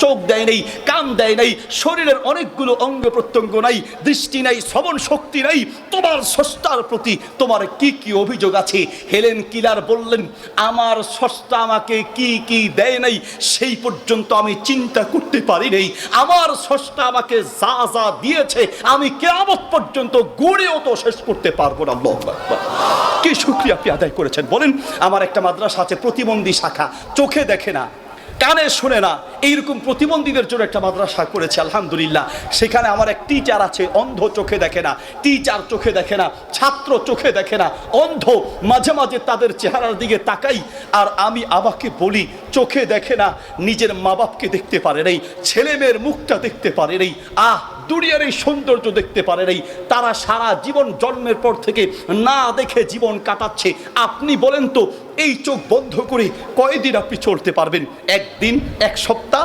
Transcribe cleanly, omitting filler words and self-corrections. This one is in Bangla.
চোখ দেয় নাই, কান দেয় নাই, শরীরের অনেকগুলো অঙ্গ প্রত্যঙ্গ নাই, দৃষ্টি নাই, শ্রবণ শক্তি নাই, তোমার স্রষ্টার প্রতি তোমার কি কি অভিযোগ আছে? হেলেন কিলার বললেন, আমার স্রষ্টা আমাকে কি কি দেয় নাই সেই পর্যন্ত আমি চিন্তা করতে পারি নাই। আমার স্রষ্টা আমাকে যা যা দিয়েছে আমি কিয়ামত পর্যন্ত গড়েও তো শেষ করতে পারবো না। আল্লাহু আকবার। কি শুকরিয়া আপনি আদায় করেছেন বলেন। আমার একটা মাদ্রাসা আছে, প্রতিবন্ধী শাখা, চোখে দেখে না, কানে শুনে না, এইরকম প্রতিবন্ধীদের জন্য একটা মাদ্রাসা করেছে আলহামদুলিল্লাহ। সেখানে আমার এক টিচার আছে, অন্ধ, চোখে দেখে না, টিচার চোখে দেখে না, ছাত্র চোখে দেখে না, অন্ধ। মাঝে মাঝে তাদের চেহারার দিকে তাকাই আর আমি আমাকে বলি, চোখে দেখে না, নিজের মা বাপকে দেখতে পারে নাই, ছেলে মেয়ের মুখটা দেখতে পারে নাই, দুনিয়ার এই সৌন্দর্য দেখতে পারে নাই। তারা সারা জীবন জন্মের পর থেকে না দেখে জীবন কাটাচ্ছে। আপনি বলেন তো, এই চোখ বন্ধ করে কয়দিন আপনি চলতে পারবেন? একদিন, এক সপ্তাহ?